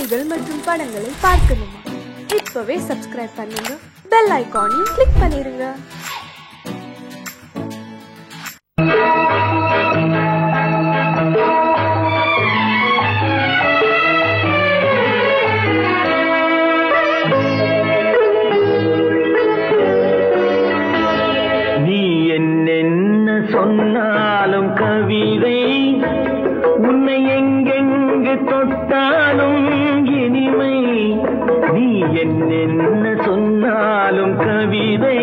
செய்திகள் மற்றும் படங்களை பார்க்கணுமா? இப்பவே சப்ஸ்கிரைப் பண்ணுங்க, பெல் ஐகானையும் கிளிக் பண்ணிருங்க. நீ என்ன சொன்னாலும் கவிதை, உன்னை எங்கெங்கு தொட்டாலும் இனிமை. நீ என்ன சொன்னாலும் கவிதை,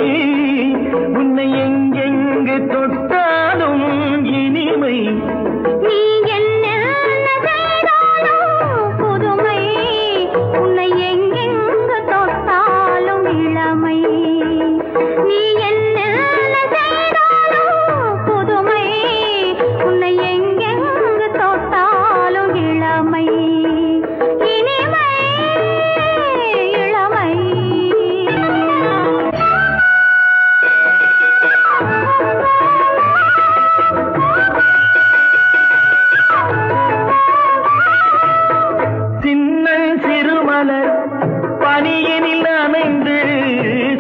உன்னை எங்கெங்கு தொட்டாலும் இனிமை. நீ என்ன செய்தாலும் புதுமை, உன்னை எங்கெங்கு தொட்டாலும் இளமை. நீ என்ன செய்தாலும் புதுமை, உன்னை எங்கெங்கு தொட்டாலும் இளமை. இனிமை இளமை. சின்னன் சிறுமலர் பனியினில் அணைந்து,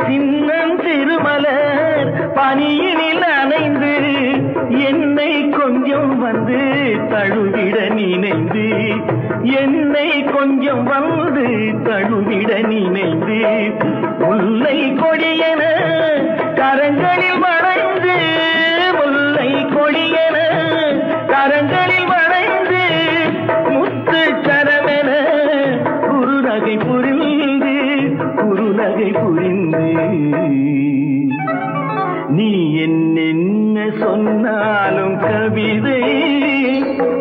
சின்னன் சிறுமலர் பனியினில் அணைந்து, என்னை கொஞ்சம் வந்து தழுவிட நினைந்து, என்னை கொஞ்சம் வந்து தழுவிட நினைந்து, முல்லை கொடியென கரங்களில் வளைந்து, முல்லை கொடியென கரங்களில் வளைந்து, முத்து சரமென குறுநகை புரிந்து, குறுநகை புரிந்து. நீ என்ன சொன்னாலும் கவிதை,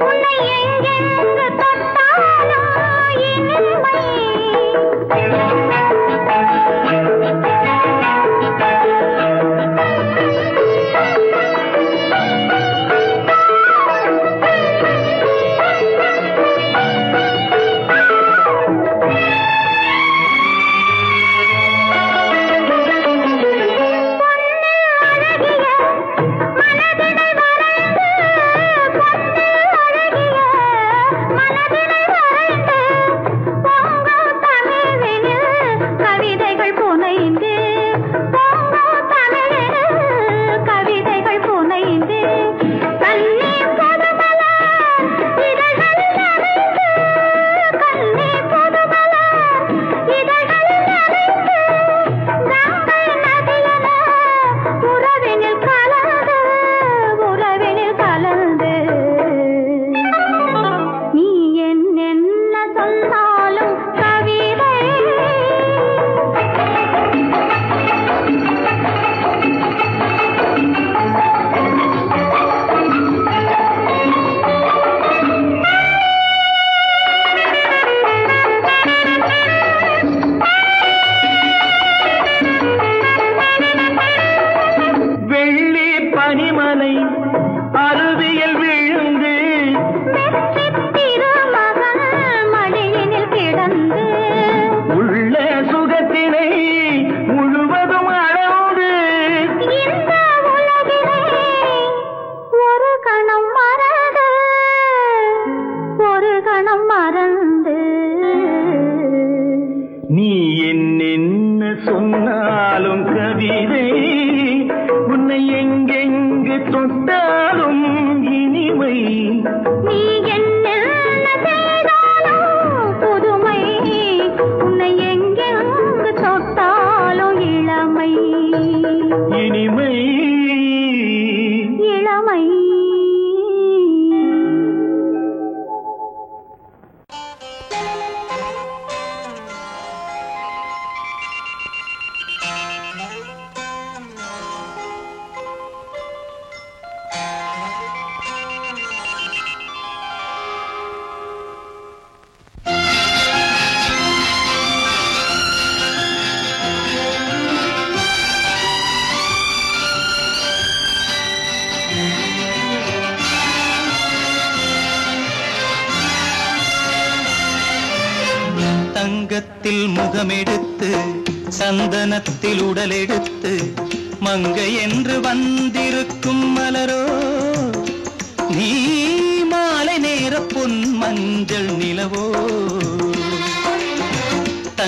உன்னை எங்கெங்கு தொட்டாலும் இனிமை. கவிதைகள் புனைந்து, பொங்கும் தமிழில் கவிதைகள் புனைந்து, கண்ணீர் புதுமலர் இதழ்களில் நனைந்து, கண்ணீர் புதுமலர் இதழ்களில் நனைந்து, கங்கை நதியென உறவினில் கலந்து, உறவினில் கலந்து. நீ என்ன சொன்னாலும் கவிதை. வெள்ளி பனிமலை அருவியில் விழுந்து, வெற்றித் திருமகன் மடியினில் கிடந்து, உள்ள சுகத்தினை முழுவதும் அளந்து, இந்த உலகிலே ஒரு கணம் மறந்து, ஒரு கணம் மறந்து. நீ என்ன சொன்னாலும் கவிதை, உன்னை எங்கெங்கு தொட்டாலும் இனிமை. நீ என்ன செய்தாலும் புதுமை, உன்னை எங்கெங்கு தொட்டாலும் இளமை. இனிமை இளமை. தங்கத்தில் முகமெடுத்து, சந்தனத்தில் உடலெடுத்து, மங்கை என்று வந்திருக்கும் மலரோ, நீ மாலை நேர பொன் மஞ்சள் நிலவோ.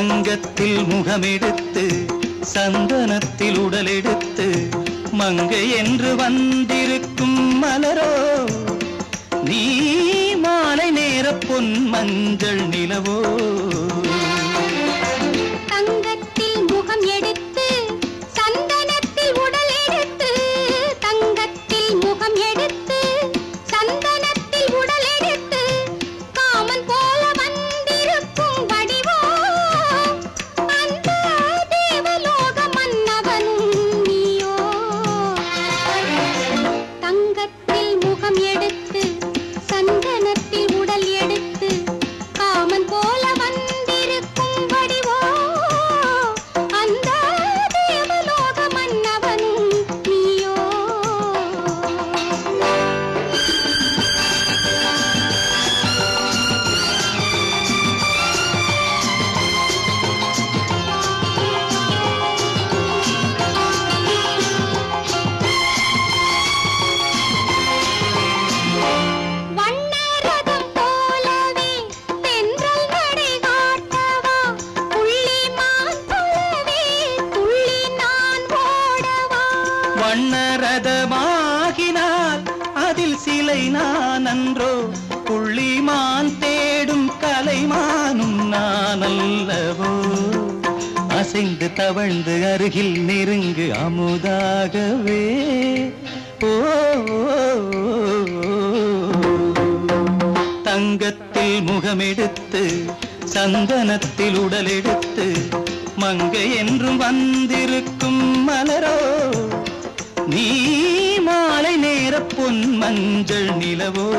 தங்கத்தில் முகமெடுத்து சந்தனத்தில் உடலெடுத்து மங்கை என்று வந்திருக்கும் மலரோ நீ மாலை நேர பொன் மஞ்சள் நிலவோ தங்கத்தில் முகம் எடுத்து சந்தனத்தில் உடல் எடுத்து தங்கத்தில் முகம் எடுத்து சந்தனத்தில் உடல் எடுத்து காமன் போல வந்திருக்கும் வடிவோ அந்த தேவலோக மன்னவனும் நீயோ தங்கத்தில் முகம் எடுத்து சந்தனத்தில் உடல் எடுத்து காமன் போல வந்திருக்கும் வடிவோ அந்த தேவலோக மன்னவனும் நீயோ வண்ணரதம் போலவே தென்றல் நடை காட்டவா புள்ளிமான் போலவே துள்ளி நான் ஓடவா வண்ணரதமாகினால் அதில் சிலை நான் அன்றோ புள்ளிமான் தேடும் கலைமானும் நான் அல்லவோ அசைந்து தவழ்ந்து அருகில் நெருங்கு அமுதாகவே ஓ தங்கத்தில் முகமெடுத்து சந்தனத்தில் உடலெடுத்து மங்கை என்றும் வந்திருக்கும் மலரோ நீ மாலை நேர பொன் மஞ்சள் நிலவோ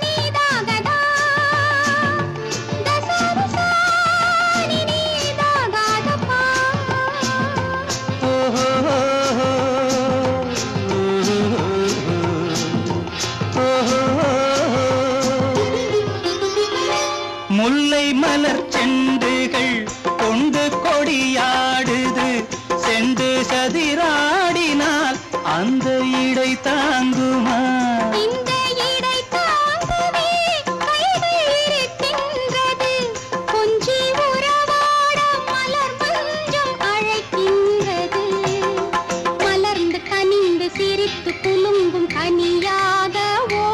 நீதாகதா தசரசா நீதாகதப்பா முல்லை மலர் செண்டுகள் கொண்டு கொடியாடுது செண்டு சதிராடினால் அந்த இடை தாங்குமா இந்த இடை தாங்கவே கைகள் இருக்கின்றது கொஞ்சி உறவாட மலர் மஞ்சம் அழைக்கின்றது மலர்ந்து கனிந்து சிரித்து குலுங்கும் கனியாகவோ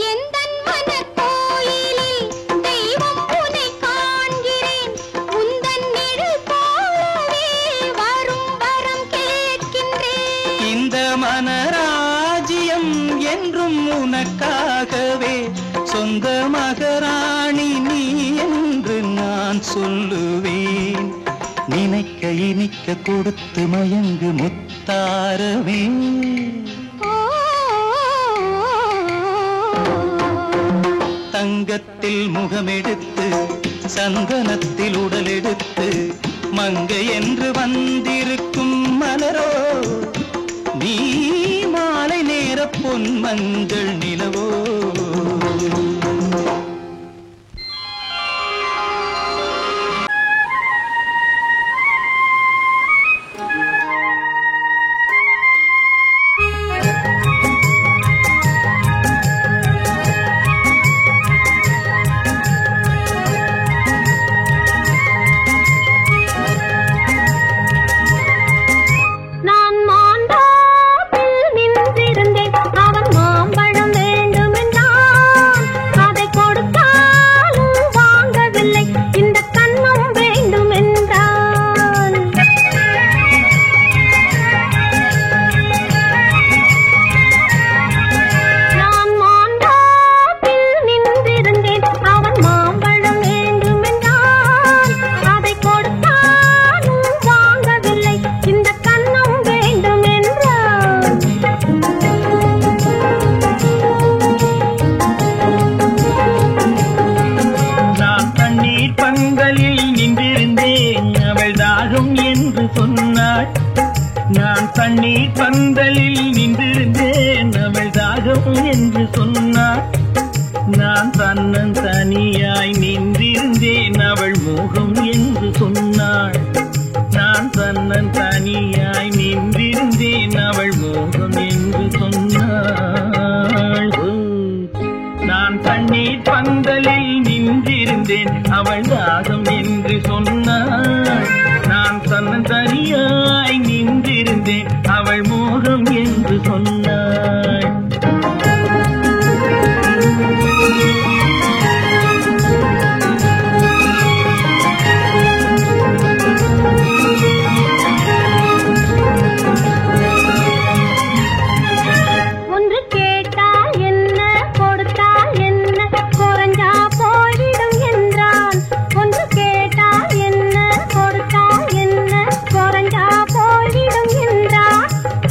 எந்தன் மனக்கோயிலில் தெய்வம் உன்னை காண்கிறேன் உந்தன் நிழல் போலவே வரும் வரம் கேட்கின்றேன் இந்த மனராஜ்யம் என்றும் உனக்காகவே சொந்த மகராணி நீ என்று நான் சொல்லுவேன் நினைக்க இனிக்க கொடுத்து மயங்கு முத்தாரவே தங்கத்தில் முகமெடுத்து சந்தனத்தில் உடலெடுத்து மங்கை என்று வந்திருக்கும் மலரோ நீ மாலை நேர பொன் மஞ்சள் நிலவோ நான் மாந்தாப்பில் நின்றிருந்தேன் அவன் மாம்பழம் வேண்டுமென்றான் தண்ணீர் பந்தலில் நின்றிருந்தேன் அவள் தாகம் என்று சொன்னாள். நான் தன்னன் தனியாய் நின்றிருந்தேன் அவள் மோகம் என்று சொன்னாள். நான் தன்னன் தனியாய் நின்றிருந்தேன் அவள் மோகம் என்று சொன்னாள். நான் தண்ணீர் பந்தலில் நின்றிருந்தேன் அவள் தாகம் என்று சொன்னாள். நான் தன்னன் தனியாய் நின்றிருந்தேன் அவள் மோகம் என்று சொன்னாள்.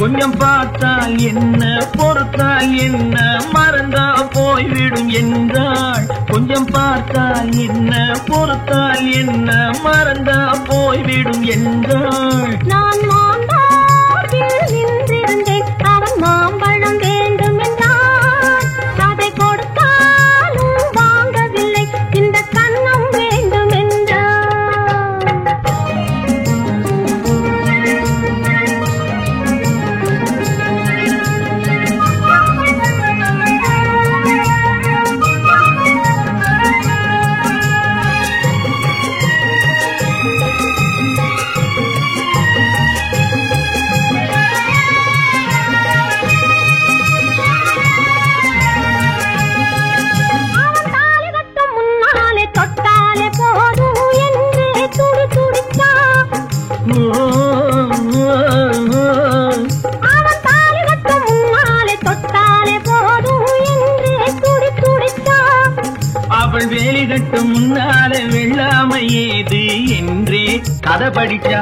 கொஞ்சம் பார்த்தால் என்ன பொறுத்தால் என்ன மறந்தா போய்விடும் என்றாள். கொஞ்சம் பார்த்தால் என்ன பொறுத்தால் என்ன மறந்தா போய்விடும் என்றாள். நான் மாம்பழத்தில் நின்றிருந்தேன் அவன் மாம்பழம் வேண்டும் என்றான். அதை கொடுத்தாலும் வாங்கவில்லை இந்த கண்ணம் வேண்டும் என்றான். அவள் வேலி கட்டும் முன்னாலே வெள்ளாமை ஏது என்றே கதை படிச்சா.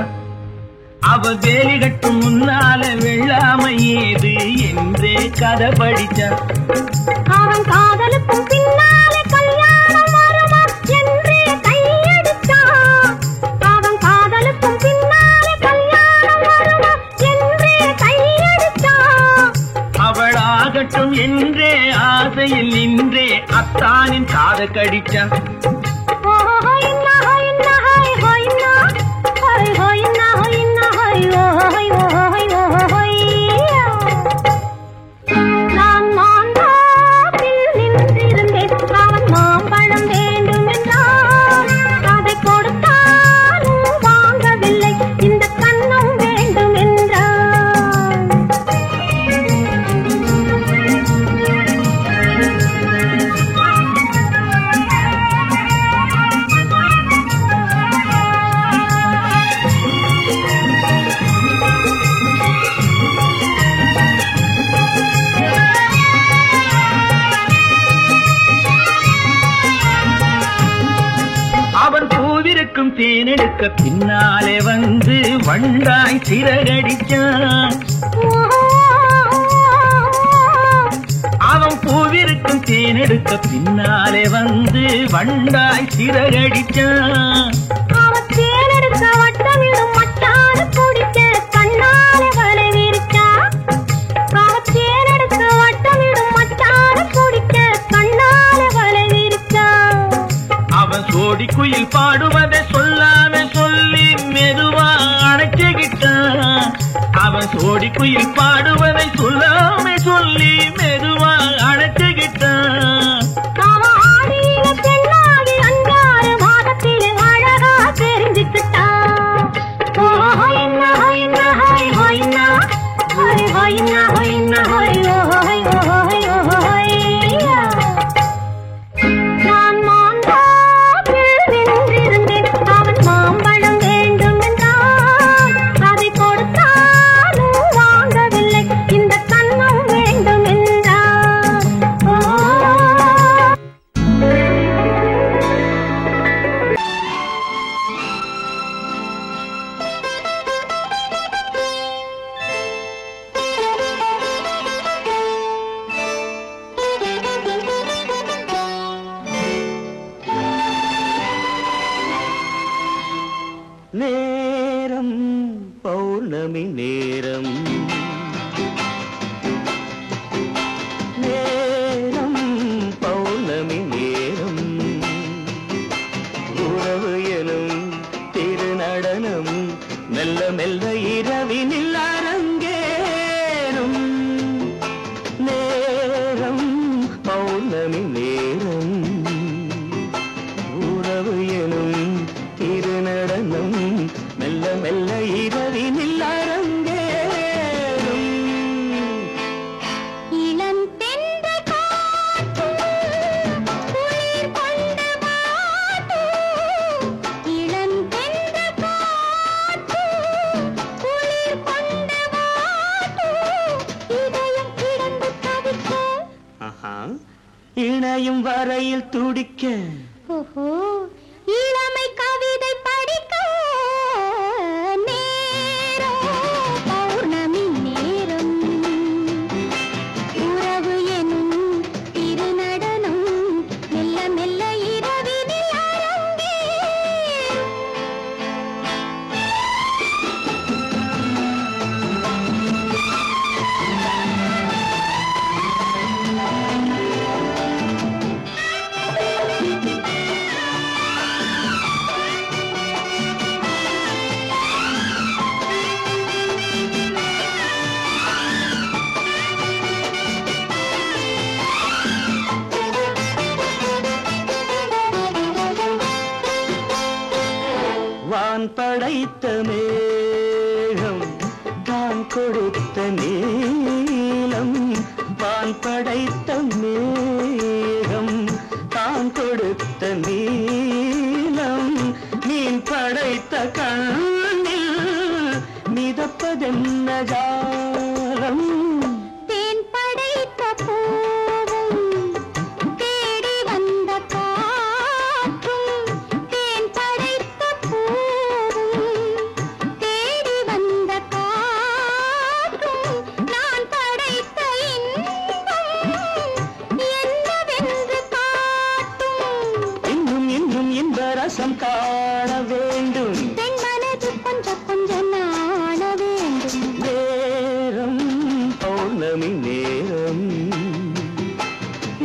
அவள் வேலி கட்டும் முன்னாலே வெள்ளாமை ஏது என்றே கதை படிச்சா. அவன் காதலுக்கும் பின்னாலே கல்யாணம் வருமா என்றே கையடித்தான். அவன் காதலுக்கும் பின்னாலே கல்யாணம் வருமா என்றே கையடித்தான். அவள் ஆகட்டும் என்றே ஆசையில் நின்றே அத்தானின் காத கடிச்சா. நான் மாம்பழத்தில் நின்றிருந்தேன் அவன் மாம்பழம் வேண்டும் என்றான். அதை கொடுத்தாலும் வாங்கவில்லை இந்த கண்ணம் வேண்டும் என்றான். அவன் பூவிருக்கும் தேனெடுக்க பின்னாலே வந்து வண்டாய் சிறகடிச்சான். அவன் பூவிருக்கும் தேனெடுக்க பின்னாலே வந்து வண்டாய் சிறகடிச்சான். அவன் தேனெடுக்க வட்டமிடும் மட்டாடு குடிக்க கண்ணாலே வலை விரிச்சான். அவன் தேனெடுக்க வட்டமிடும் மட்டாடு குடிக்க கண்ணாலே வலை விரிச்சான். அவன் சோடி குயில் பாடுவதை சொல்லாம சொல்லி மெதுவா அணைச்சுக்கிட்டான். அவன் சோடி குயில் பாடுவதை சொல்லாம சொல்லி மெதுவா அணைச்சுக்கிட்டான். அவன் ஆடியில பெண்ணாகி 5 மாதத்தில் அழகா தெரிஞ்சுக்கிட்டான். ஹொய்னா ஹொய்னா ஹொய் ஹொய்னா ஹொய் ஹொய்னா ஹொய்னா ஹொய் ஹொய் ஹொய் ஹொய்யா. நான் மாம்பழத்தில் நின்றிருந்தேன் அவன் மாம்பழம் வேண்டும் என்றான். அதை கொடுத்தாலும் வாங்கவில்லை இந்த கண்ணம் வேண்டும் என்றான். நேரம் பௌர்ணமி நேரம் ஆசையில் துடிக்க ஓஹோ இளமை கவிதை படிக்க நேரம் பௌர்ணமி நேரம் உறவு எனும் திருநடனம் மெல்ல மெல்ல இரவினில் அரங்கேறும். வான் படைத்த மேகம் தான் கொடுத்த நீலம் வான் படைத்த மேகம் தான் கொடுத்த நீலம் மீன் படைத்த கண்ணில் மிதப்பதென்ன ஜாலம் தேன் படைத்த பூவும் தேடி வந்த காற்றும் தேன் படைத்த பூவும் தேடி வந்த காற்றும் நான் படைத்த இன்பம் என்னவென்று காட்டும். இன்னும் இன்னும் இன்ப ரசம் காண வேண்டும் பெண் மனது கொஞ்சம் கொஞ்சம் நாண வேண்டும். நேரம் பௌர்ணமி நேரம்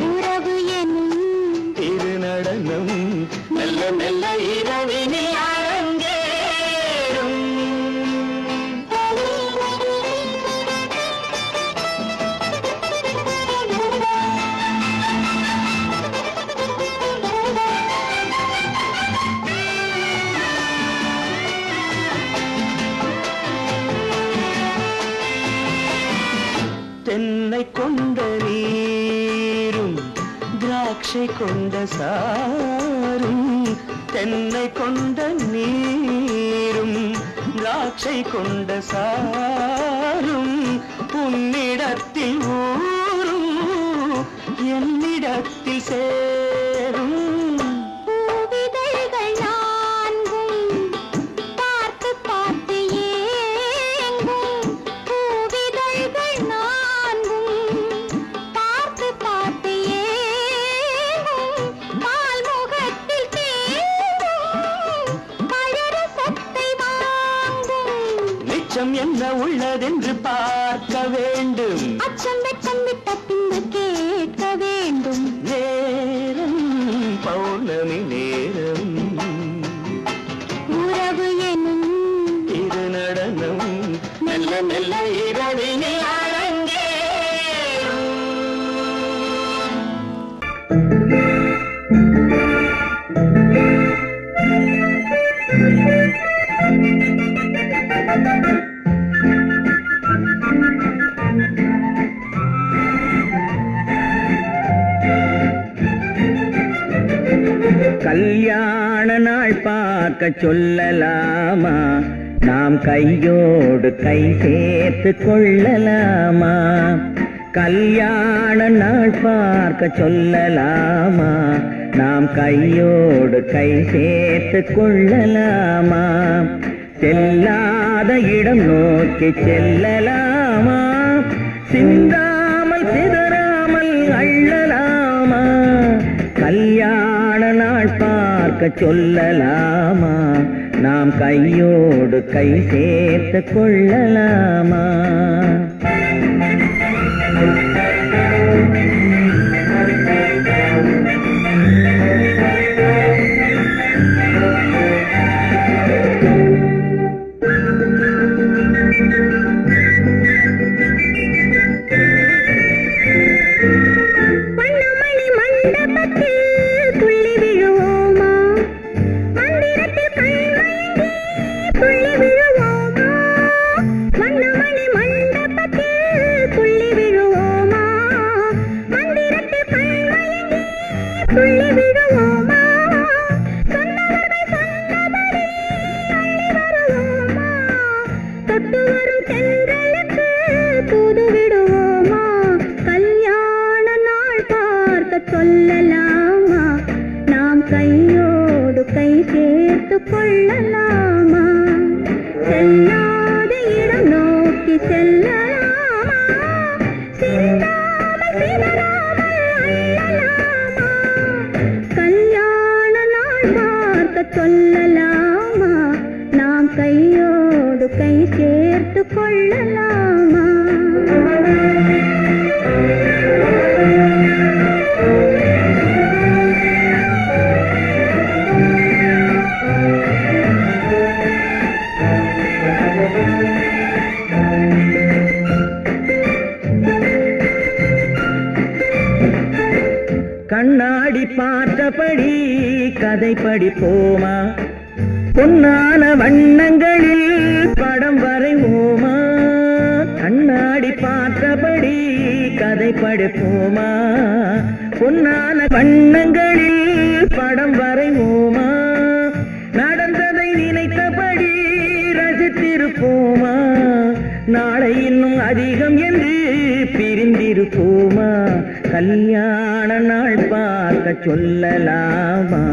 உறவு எனும் திருநடனம் மெல்ல மெல்ல இரவினில் அரங்கேறும். தென்னை கொண்ட நீரும் திராட்சை கொண்ட சாரும் தென்னை கொண்ட நீரும் திராட்சை கொண்ட சாரும் உன்னிடத்தில் ஊரும் என்னிடத்தில் சேரும் பூவிதழ்கள் நான்கும் பார்த்து பார்த்து ஏங்கும். பூவிதழ்கள் நான்கும் பார்த்து பார்த்து ஏங்கும். பால்முகத்தில் தேங்கும் பழரசத்தை வாங்கும். நிச்சம் என்ன உள்ளதென்று பார்க்க வேண்டும் அச்சம் வெச்சம் விட்ட பின்பு கேட்க வேண்டும். நேரம் பௌர்ணமி நேரம் உறவு எனும் திருநடனம் மெல்ல மெல்ல இரவினில் அரங்கேறும். கல்யாண நாள் பார்க்க சொல்லலாமா நாம் கையோடு கை சேர்த்து கொள்ளலாமா கல்யாண நாள் பார்க்க சொல்லலாமா நாம் கையோடு கை சேர்த்து கொள்ளலாமா செல்லாத இடம் நோக்கி செல்லலாமா சிந்தாமல் சிதறாமல் அள்ளலாமா கல்யாண நாள் பார்க்க சொல்லலாமா நாம் கையோடு கை சேர்த்து கொள்ளலாமா வண்ணமணி மண்டபத்தில் துள்ளி விழுவோமா சொல்லலாமா? நாம் கையோடு கை சேர்த்து கொள்ளலாமா? கண்ணாடி பார்த்தபடி கதை படிப்போமா? பொன்னான வண்ணங்களில் படம் வரைவோமா? கண்ணாடி பார்த்தபடி கதை படிப்போமா? பொன்னான வண்ணங்களில் படம் வரைவோமா? நடந்ததை நினைத்தபடி ரசித்திருப்போமா? நாளை இன்னும் அதிகம் என்று பிரிந்திருப்போமா? கல்யாண நாள் பார்க்க சொல்லலாமா?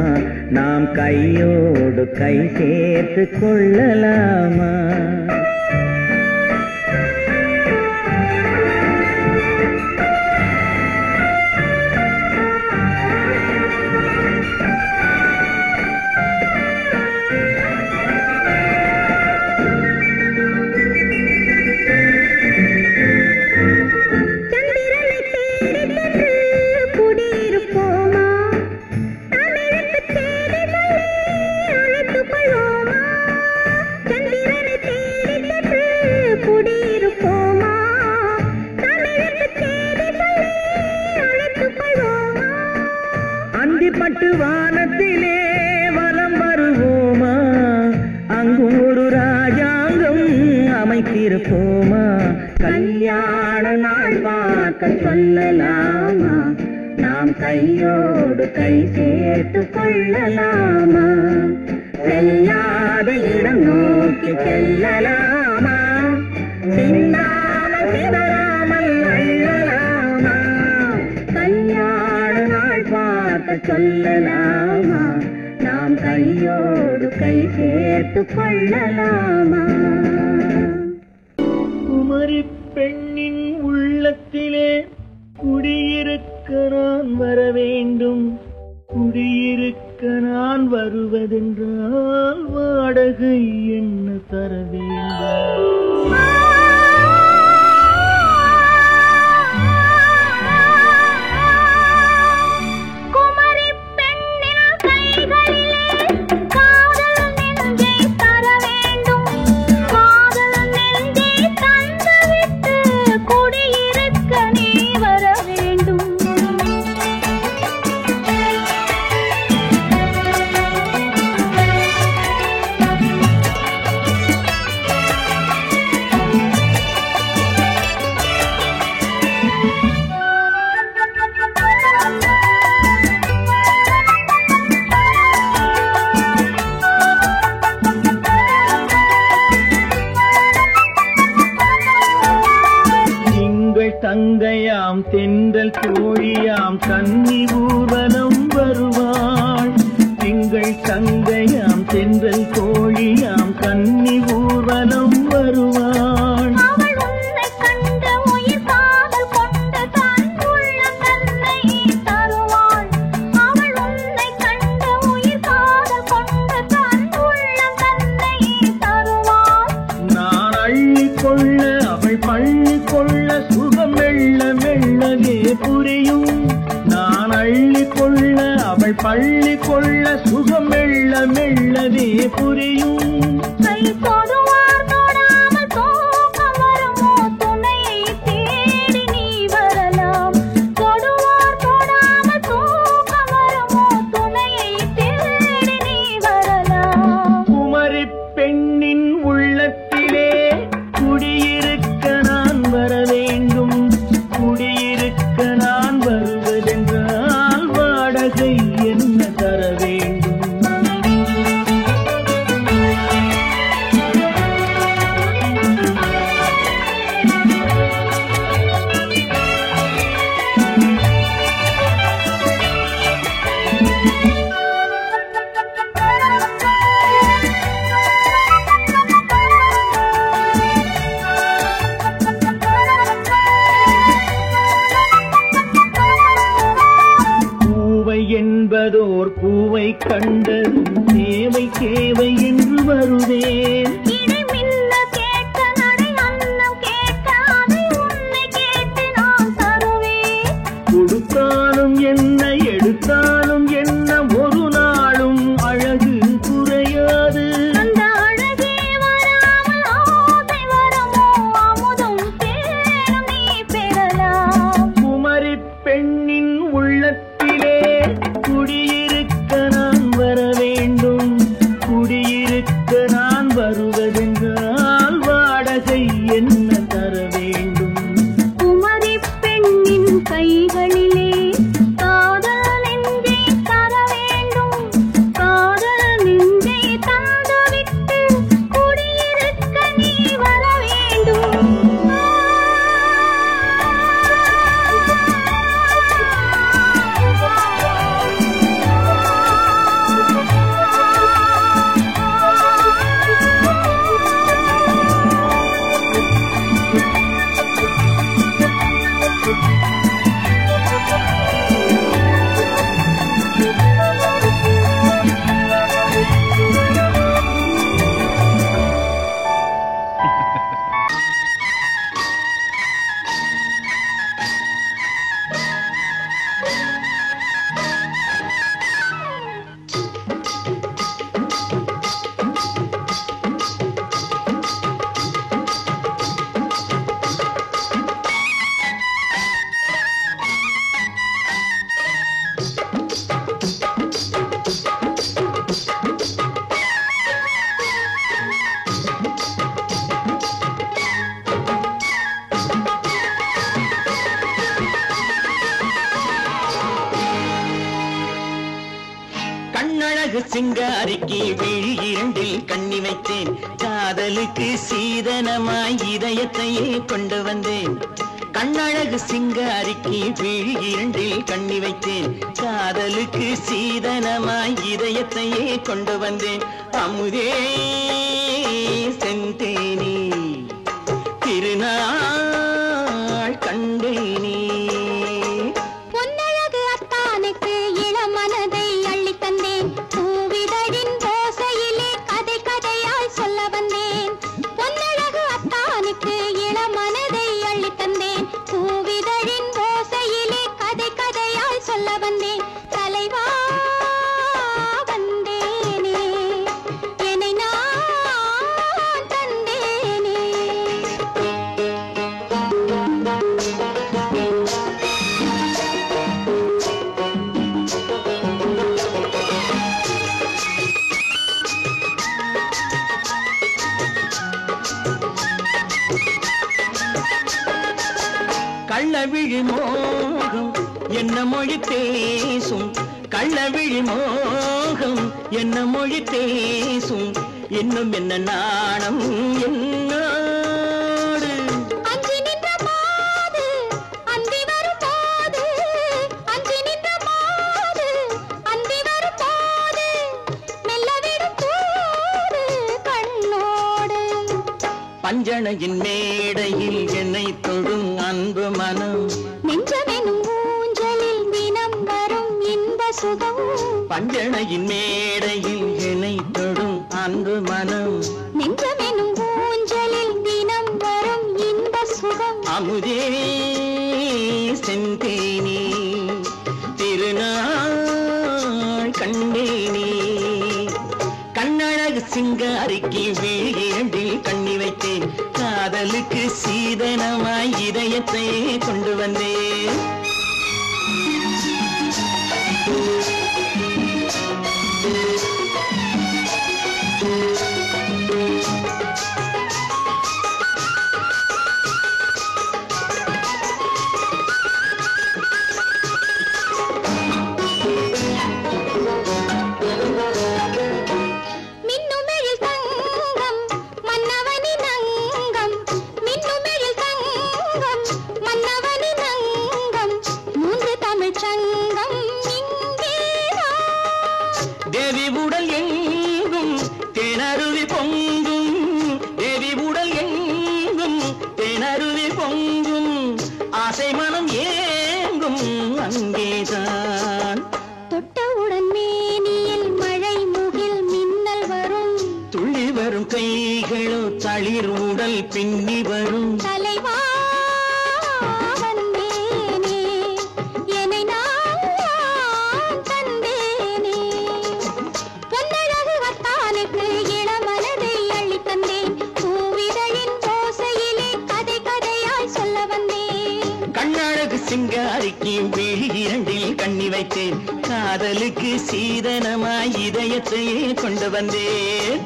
நாம் கையோடு கை சேர்த்து கொள்ளலாமா? அந்திப்பட்டு வானத்திலே வலம் வருவோமா? அங்கும் ஒரு ராஜாங்கம் அமைத்திருப்போமா? கல்யாண நாள் பார்க்க சொல்லலாமா? நாம் கையோடு கை சேர்த்து கொள்ளலாமா? செல்லாத இடம் நோக்கி செல்லலாமா? சிந்தாமல் சிதறாமல் அள்ளலாமா? கல்யாண நாள் பார்க்க சொல்லலாமா? நாம் கையோடு கை சேர்த்து கொள்ளலாமா? குமரி பெண்ணின் உள்ளத்திலே குடியிருக்க நான் வர வேண்டும். குடியிருக்க நான் வருவதென்றால் வாடகை என்ன தர வேண்டும்? தங்கையாம் தென்றல் தோழியாம் கன்னி ஊர்வலம் வருவாள். திங்கள் தங்கையாம் தென்றல் தோழியாம் கன்னி ஊர்வலம் வருவாள். நான் அள்ளிக்கொள்ள அவள் பள்ளிக்கொள்ள சுகம் மெல்ல மெல்லவே புரியும். நான் அள்ளிக்கொள்ள அவள் பள்ளிக்கொள்ள சுகம் மெல்ல மெல்லவே புரியும். குமரி பெண்ணின் உள்ளத்திலே குடியிருக்க நான் வர வேண்டும். குடியிருக்க நான் வருவதென்றால் வாடகை என்ன தர வேண்டும்? என்பதோர் பூவை கண்டது தேவை தேவை என்று வருவேன். கொடுத்தாலும் என்ன எடுத்தாலும் என்ன ஒரு நாளும் அழகு குறையாது. அந்த அழகே வராமல் ஆசை வரமோ அமுதும் தேனும் நீ பெறலாம். குமரி பெண்ணின் உள்ளத்திலே குடியிருக்க நான் வர வேண்டும். குடியிருக்க நான் வருவதென்றால் வாடகை என்ன தர வேண்டும்? குமரி பெண்ணின் கைகளிலே காதல் நெஞ்சை தர வேண்டும். காதல் நெஞ்சை தந்துவிட்டு குடியிருக்க நீ வர வேண்டும். கண்ணழகு சிங்காரிக்கு விழி இரண்டில் கண்ணி வைத்தேன். காதலுக்கு சீதனமாய் இதயத்தையே கொண்டு வந்தேன். கண்ணழகு சிங்காரிக்கு விழி இரண்டில் கண்ணி வைத்தேன். காதலுக்கு சீதனமாய் இதயத்தையே கொண்டு வந்தேன். அமுதே செந்தேனே திருநாள் கண்டேனே. பொன்னழகு அத்தானுக்கு இளமனதை அள்ளித் தந்தேன். பூவிதழின் ஓசையிலே கதை கதையாய் சொல்ல வந்தேன். பொன்னழகு அத்தானுக்கு இளமனதை அள்ளித் தந்தேன். பூவிதழின் ஓசையிலே கதை கதையாய் சொல்ல வந்தேன். தலைவா வந்தேனே என்னை நான் தந்தேனே. கள்ளவிழி மோகம் என்ன மொழி பேசும். கள்ளவிழி மோகம் என்ன மொழி பேசும். இன்னும் என்ன நாணம் என்னோடு. அஞ்சி நின்ற மாது அந்தி வரும் போது. அஞ்சி நின்ற மாது அந்தி வரும் போது. மெல்ல விடும் போது கண்ணோடு. பஞ்சணையின் மேடையில் என்னை தொழும் அன்பு மனம். நெஞ்சமெனும் ஊஞ்சலில் தினம் வரும் இன்ப சுகம். பஞ்சணையின் மேடையில் என்னை தொடும் அன்பு மனம். நெஞ்சமெனும் ஊஞ்சலில் தினம் வரும் இன்ப சுகம். அமுதே செந்தேனே திருநாள் கண்டேனே. கண்ணழகு சிங்காரிக்கு விழி இரண்டில் கண்ணி வைத்தேன். காதலுக்கு சீதனமாய் இதயத்தை கொண்டு வந்தேன். மின்னுமெழில் தங்கம் மன்னவனின் அங்கம். மின்னுமெழில் தங்கம் மன்னவனின் அங்கம். மூன்று தமிழ்ச் சங்கம் இங்கேதான். தேவி உடல் எங்கும் தேனருவி பொங்கும். தேவி உடல் எங்கும் தேனருவி பொங்கும். ஆசை மனம் ஏங்கும் அங்கேதான். தொட்டவுடன் தளிர் உடல் பின்னி வரும் தலைவா வந்தேனே என்னை நான் தந்தேனே பொன்னழகு வத்தானுக்கு இளமனதை அள்ளி தந்தேன் பூவிதழின் ஓசையிலே கதை கதையாய் சொல்ல வந்தேன் கண்ணழகு சிங்காரிக்கு விழி இரண்டில் கண்ணி வைத்தேன் காதலுக்கு சீதனமாய் இதயத்தையே கொண்டு வந்தேன்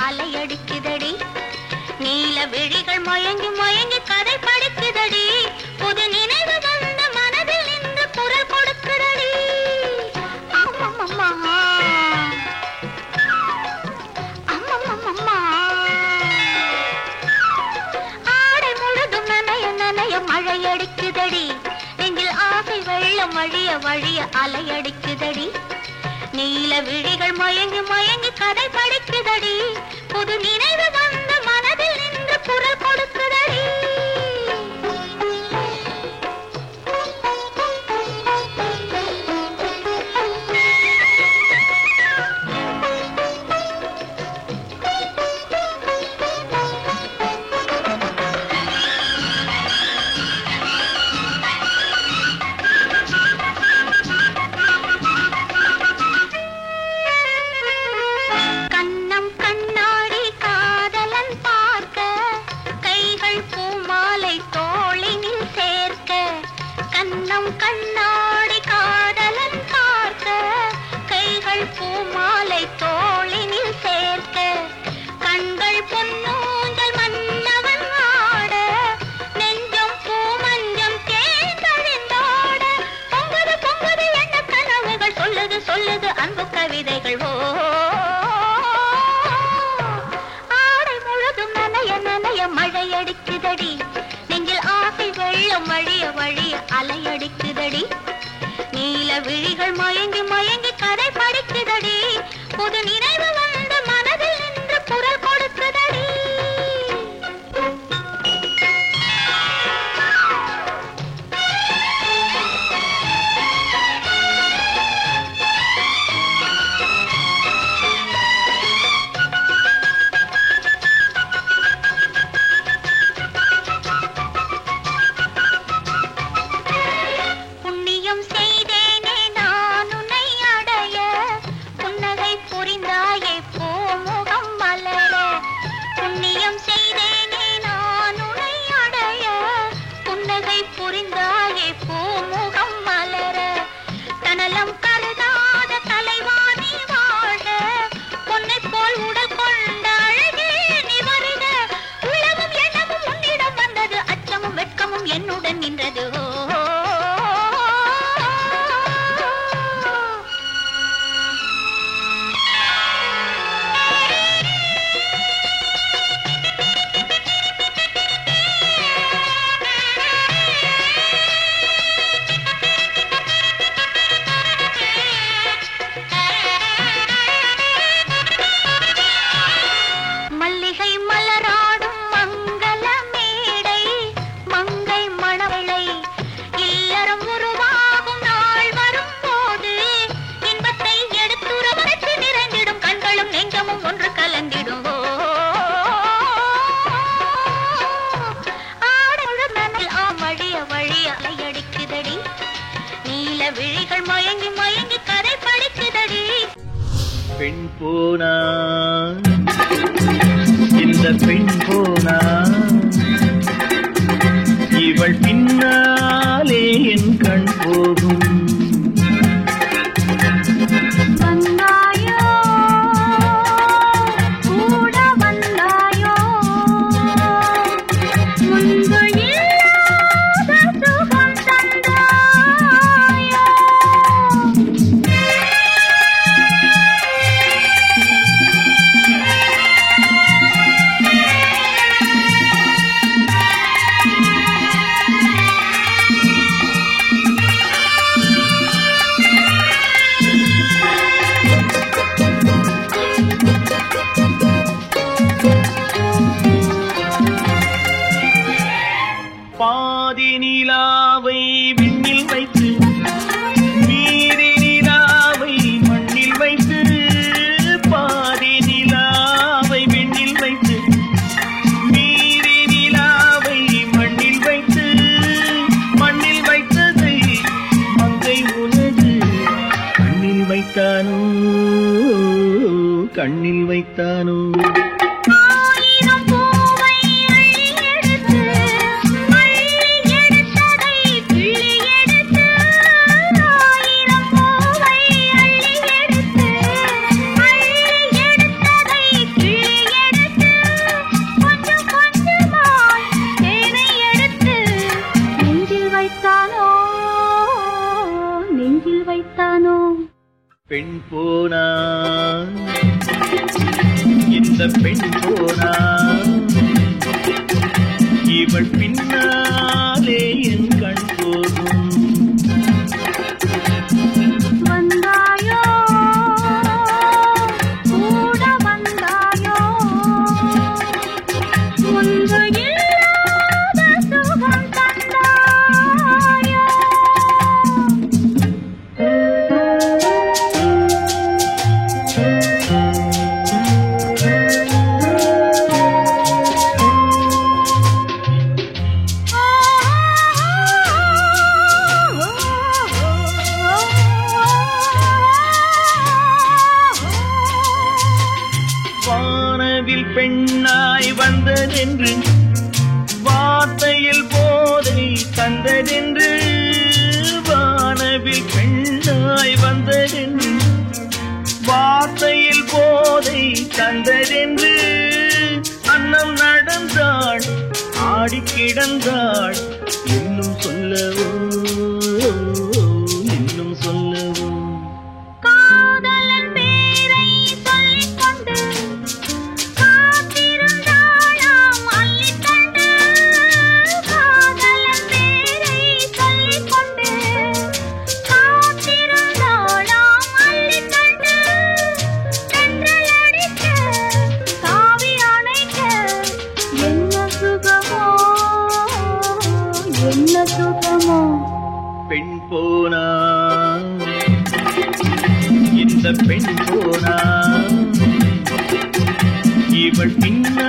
அலையடிக்குதடி நீல விழிகள் மயங்கி மயங்கி கதை படிக்குதடி புது நினைவு வந்த மனதில் நின்று குரல் கொடுக்குதடி அம்மம்மம்மா அம்மம்மம்மா ஆடை முழுதும் நனைய நனைய மழையடிக்குதடி நெஞ்சில் ஆசை வெள்ளம் வழிய வழிய அலையடிக்குதடி நீல விழிகள் மயங்கி மயங்கி கதை படிக்குதடி புது நினைவு வந்த மனதில் நின்று குரல் கொடுக்குதடி கண்ணாடி காதலன் பார்க்க கைகள் பூமாலை தோளினில் சேர்க்க கண்கள் பொன்னூஞ்சல் மன்னவன் ஆட நெஞ்சம் பூமஞ்சம் தேர்ந்தழிந்தோட பொங்குது பொங்குது எண்ண கனவுகள் சொல்லுது சொல்லுது அன்பு கவிதைகள் ஆடை முழுதும் நனைய நனைய மழையடிக்குதடி நெஞ்சில் ஆசை வெள்ளம் வழிய வழிய அலையடிக்குதடி நீல விழிகள் மயங்கி மயங்கி கதை படிக்குதடி புது நினைவு வந்த மனதில் நின்று குரல் கொடுக்குதடி என்னுடன் நின்றது மல்லிகை மலராடும் மங்கள மேடை மங்கை மணவளை இல்லறம் உருவாகும் நாள் வரும் போது இன்பத்தை எடுத்துறவரைத்து நிறைந்திடும் கண்களும் நெஞ்சமும் ஒன்று கலந்திடும் ஆடல் வழிய வழிய அலையடிக்குதடி நீல விழிகள் மயங்கி மயங்கி கதை படிக்குதடி பெண் போனா இந்த பெண் போனா இவள் பின்னாலே என் கண் போகும் வந்தாயோ வைத்தானோ ஆயிரம் பூவை அள்ளி எடுத்து அள்ளி எடுத்ததை கிள்ளி எடுத்து ஆயிரம் பூவை அள்ளி எடுத்து அள்ளி எடுத்ததை கிள்ளி எடுத்து கொஞ்சம் கொஞ்சமாய் தேனை எடுத்து நெஞ்சில் வைத்தானோ நெஞ்சில் வைத்தானோ பெண் போனா இந்த பெண் போனா இவள் பின்னாலே என் கண் போகும் வந்தாயோ கூட வந்தாயோ முன்பு இல்லாத சுகம் தந்தாயோ வானவில் பெண்ணாய் வந்ததென்று வார்த்தையில் போதை தந்ததென்று வானவில் பெண்ணாய் வந்ததென்று வார்த்தையில் போதை தந்ததென்று அன்னம் நடந்தாள் ஆடி கிடந்தாள் இன்னும் சொல்லவோ இன்னும் சொல்லவோ காதலன் பேரை சொல்லிக் கொண்டு காத்திருந்தாளாம் அள்ளிக்கண்டு காதலன் பேரை சொல்லிக் கொண்டு காத்திருந்தாளாம் அள்ளிக்கண்டு தென்றல் அடிக்க காவி அணைக்க என்ன சுகமோ என்ன சுகமோ பெண் போனா இந்த பெண் போனா இவள் பின்னா